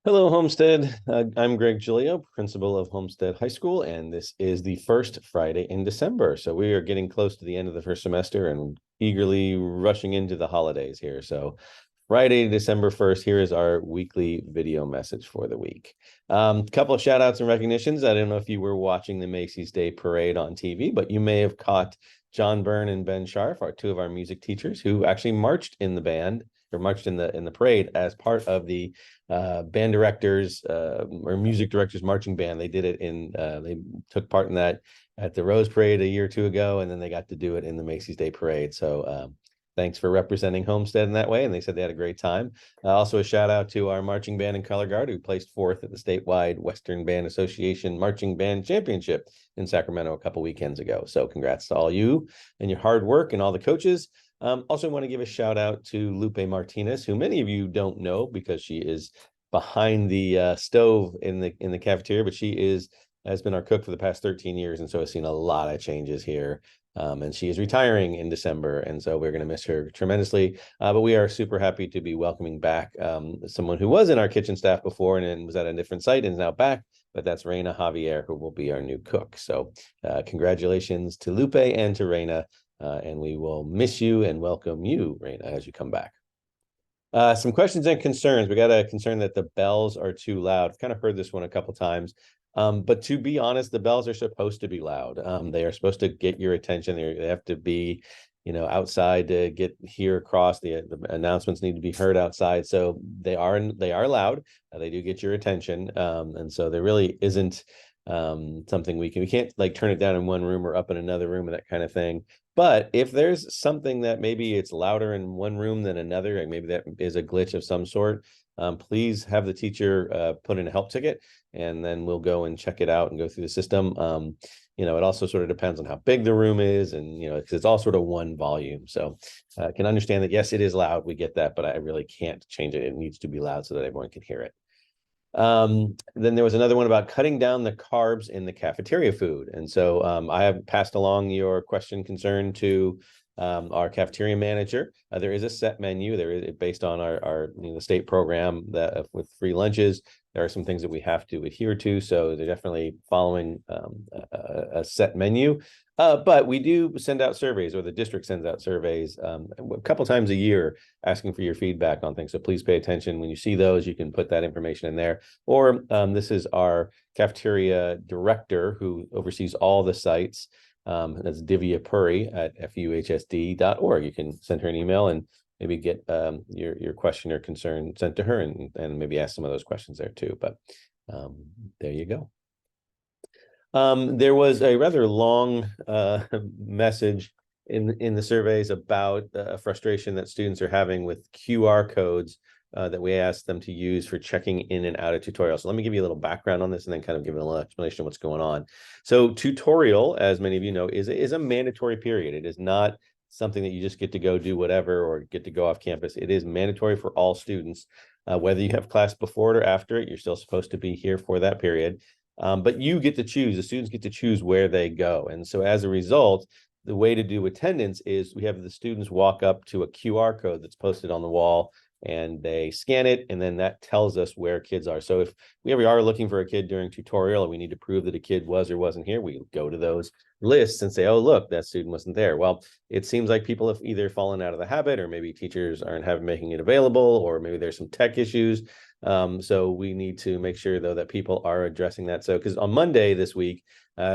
Hello, Homestead. I'm Greg Giglio, principal of Homestead High School, and this is the first Friday in December. So we are getting close to the end of the first semester and eagerly rushing into the holidays here. So Friday, December 1st, here is our weekly video message for the week. Couple of shout outs and recognitions. I don't know if you were watching the Macy's Day Parade on TV, but you may have caught John Byrne and Ben Scharf, our two of our music teachers, who actually marched in the band or marched in the parade as part of the band directors or music directors marching band. They did it they took part in that at the Rose Parade a year or two ago, and then they got to do it in the Macy's Day Parade. So thanks for representing Homestead in that way. And they said they had a great time. Also a shout out to our marching band and color guard who placed fourth at the statewide Western Band Association Marching Band Championship in Sacramento a couple weekends ago. So congrats to all you and your hard work and all the coaches. Also want to give a shout out to Lupe Martinez, who many of you don't know because she is behind the stove in the cafeteria, but she has been our cook for the past 13 years, and so has seen a lot of changes here. And she is retiring in December, and so we're going to miss her tremendously. But we are super happy to be welcoming back someone who was in our kitchen staff before and was at a different site and is now back. But that's Reina Javier, who will be our new cook. So congratulations to Lupe and to Reina. And we will miss you and welcome you, Reina, as you come back. Some questions and concerns. We got a concern that the bells are too loud. I've kind of heard this one a couple times. But to be honest, the bells are supposed to be loud. They are supposed to get your attention. They have to be, outside to hear across. The announcements need to be heard outside. So they are loud. They do get your attention. And so there really isn't something we can't like turn it down in one room or up in another room or that kind of thing. But if there's something that maybe it's louder in one room than another, like maybe that is a glitch of some sort, please have the teacher put in a help ticket, and then we'll go and check it out and go through the system. It also sort of depends on how big the room is, and because it's all sort of one volume. So I can understand that, yes, it is loud. We get that, but I really can't change it. It needs to be loud so that everyone can hear it. Then there was another one about cutting down the carbs in the cafeteria food. And so I have passed along your question concern to our cafeteria manager. There is a set menu there based on our the state program that with free lunches. There are some things that we have to adhere to. So they're definitely following a set menu. But we do send out surveys, or the district sends out surveys a couple times a year asking for your feedback on things. So please pay attention. When you see those, you can put that information in there. Or this is our cafeteria director who oversees all the sites. That's Divya Puri at fuhsd.org. You can send her an email and maybe get your question or concern sent to her, and maybe ask some of those questions there too. But there you go. There was a rather long message in the surveys about frustration that students are having with QR codes that we asked them to use for checking in and out of tutorial. So let me give you a little background on this and then kind of give a little explanation of what's going on. So tutorial, as many of you know, is a mandatory period. It is not something that you just get to go do whatever or get to go off campus. It is mandatory for all students. Whether you have class before it or after it, you're still supposed to be here for that period. But you get to choose, the students get to choose where they go. And so as a result, the way to do attendance is we have the students walk up to a QR code that's posted on the wall, and they scan it, and then that tells us where kids are. So if we ever are looking for a kid during tutorial and we need to prove that a kid was or wasn't here, we go to those lists and say, oh, look, that student wasn't there. Well, it seems like people have either fallen out of the habit, or maybe teachers aren't making it available, or maybe there's some tech issues. So we need to make sure, though, that people are addressing that. So because on Monday this week,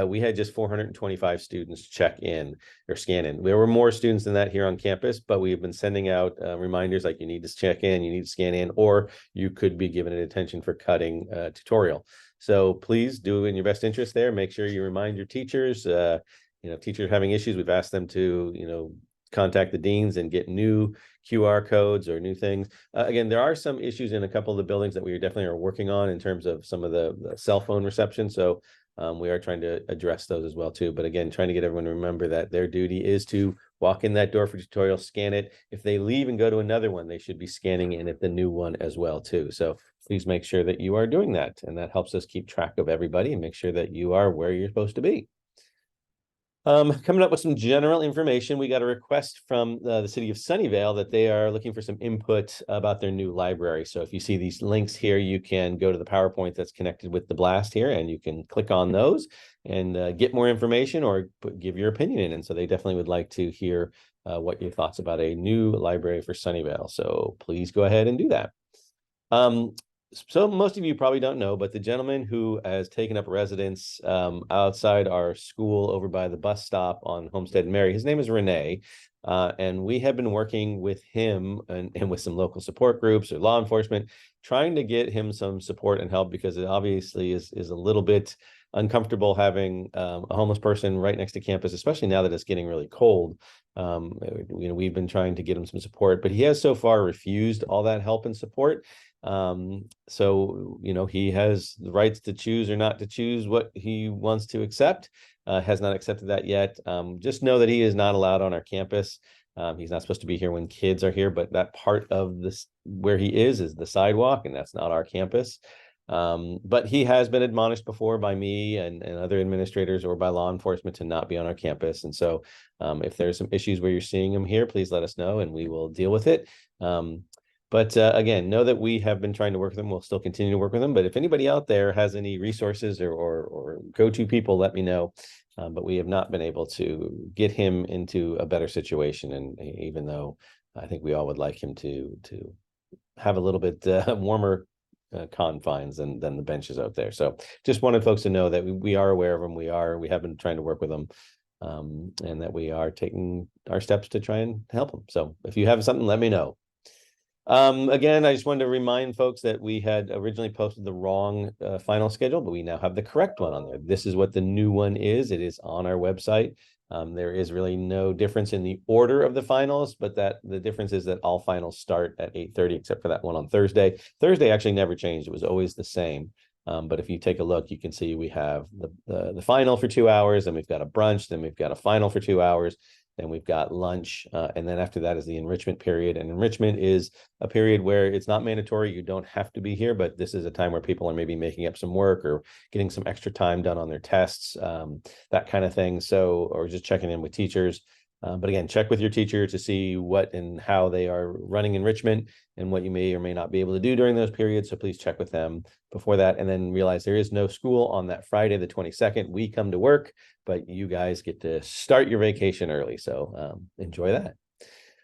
we had just 425 students check in or scan in. There were more students than that here on campus, but we've been sending out reminders like you need to check in, you need to scan in, or you could be given an attention for cutting tutorial. So please do in your best interest there. Make sure you remind your teachers. Teachers having issues, we've asked them to, contact the deans and get new QR codes or new things. Again, there are some issues in a couple of the buildings that we definitely are working on in terms of some of the cell phone reception. So we are trying to address those as well too. But again, trying to get everyone to remember that their duty is to walk in that door for tutorial, scan it. If they leave and go to another one, they should be scanning in at the new one as well too. So please make sure that you are doing that. And that helps us keep track of everybody and make sure that you are where you're supposed to be. Coming up with some general information, we got a request from the city of Sunnyvale that they are looking for some input about their new library. So if you see these links here, you can go to the PowerPoint that's connected with the blast here, and you can click on those and get more information or give your opinion in. And so they definitely would like to hear what your thoughts about a new library for Sunnyvale. So please go ahead and do that. So most of you probably don't know, but the gentleman who has taken up residence outside our school over by the bus stop on Homestead and Mary, his name is Renee. And we have been working with him and with some local support groups or law enforcement, trying to get him some support and help, because it obviously is a little bit uncomfortable having a homeless person right next to campus, especially now that it's getting really cold. We've been trying to get him some support, but he has so far refused all that help and support. So he has the rights to choose or not to choose what he wants to accept. Has not accepted that yet. Just know that he is not allowed on our campus. He's not supposed to be here when kids are here, but that part of this where he is the sidewalk, and that's not our campus. But he has been admonished before by me and other administrators or by law enforcement to not be on our campus. And so if there's some issues where you're seeing him here, please let us know and we will deal with it. But again, know that we have been trying to work with them. We'll still continue to work with them. But if anybody out there has any resources or go-to people, let me know. But we have not been able to get him into a better situation. And even though I think we all would like him to have a little bit warmer confines than the benches out there. So just wanted folks to know that we are aware of them. We have been trying to work with them. And that we are taking our steps to try and help them. So if you have something, let me know. Again, I just wanted to remind folks that we had originally posted the wrong final schedule, but we now have the correct one on there. This is what the new one is. It is on our website. There is really no difference in the order of the finals, but the difference is that all finals start at 8:30, except for that one on Thursday. Thursday actually never changed. It was always the same. But if you take a look, you can see we have the final for 2 hours, then we've got a brunch, then we've got a final for 2 hours. Then we've got lunch, and then after that is the enrichment period. And enrichment is a period where it's not mandatory. You don't have to be here, but this is a time where people are maybe making up some work or getting some extra time done on their tests, that kind of thing. So, or just checking in with teachers. But again, check with your teacher to see what and how they are running enrichment and what you may or may not be able to do during those periods. So please check with them before that, and then realize there is no school on that Friday, the 22nd. We come to work, but you guys get to start your vacation early. So enjoy that.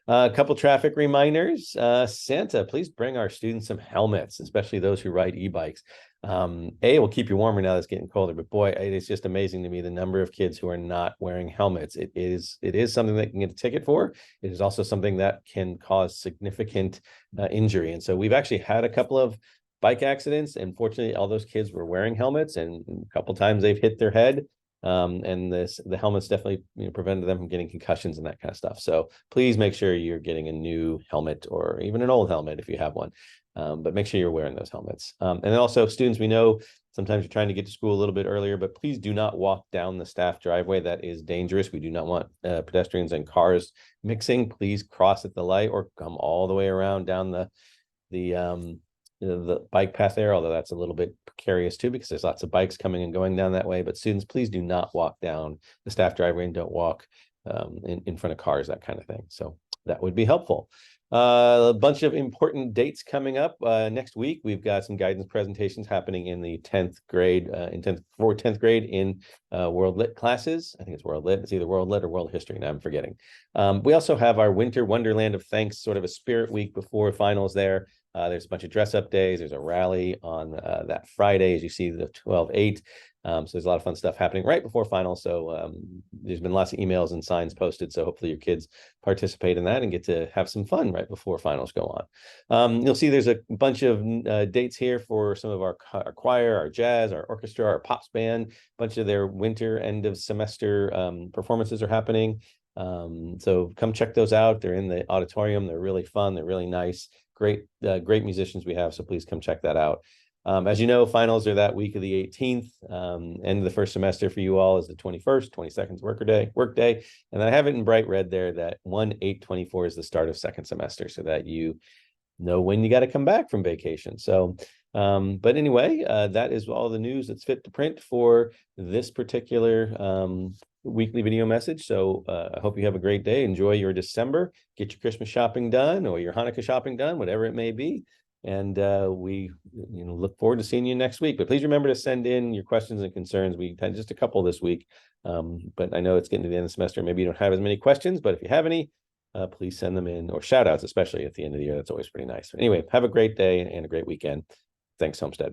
A couple traffic reminders. Santa, please bring our students some helmets, especially those who ride e-bikes. It will keep you warmer now that it's getting colder, but boy, it is just amazing to me the number of kids who are not wearing helmets. It is something that can get a ticket for. It is also something that can cause significant injury. And so we've actually had a couple of bike accidents, and fortunately all those kids were wearing helmets, and a couple times they've hit their head. And the helmets definitely prevented them from getting concussions and that kind of stuff. So please make sure you're getting a new helmet or even an old helmet if you have one. But make sure you're wearing those helmets. And then also students, we know sometimes you're trying to get to school a little bit earlier, but please do not walk down the staff driveway. That is dangerous. We do not want pedestrians and cars mixing. Please cross at the light or come all the way around down the bike path there, although that's a little bit precarious too, because there's lots of bikes coming and going down that way. But students, please do not walk down the staff driveway and don't walk in front of cars, that kind of thing. So that would be helpful. A bunch of important dates coming up next week. We've got some guidance presentations happening in the 10th grade, in 10th grade in World Lit classes. I think it's World Lit. It's either World Lit or World History. Now I'm forgetting. We also have our Winter Wonderland of Thanks, sort of a spirit week before finals there. There's a bunch of dress up days. There's a rally on that Friday, as you see, the 12/8. So there's a lot of fun stuff happening right before finals. So there's been lots of emails and signs posted. So hopefully your kids participate in that and get to have some fun right before finals go on. You'll see there's a bunch of dates here for some of our choir, our jazz, our orchestra, our pops band. A bunch of their winter end of semester performances are happening. So come check those out. They're in the auditorium. They're really fun. They're really nice. Great musicians we have. So please come check that out. As you know, finals are that week of the 18th. End of the first semester for you all is the 21st, 22nd is work day. And I have it in bright red there that 1/8/24 is the start of second semester, so that you know when you got to come back from vacation. So, but anyway, that is all the news that's fit to print for this particular weekly video message. So I hope you have a great day. Enjoy your December. Get your Christmas shopping done or your Hanukkah shopping done, whatever it may be. And we look forward to seeing you next week. But please remember to send in your questions and concerns. We had just a couple this week, but I know it's getting to the end of the semester. Maybe you don't have as many questions, but if you have any, please send them in, or shout outs, especially at the end of the year. That's always pretty nice. Anyway, have a great day and a great weekend. Thanks, Homestead.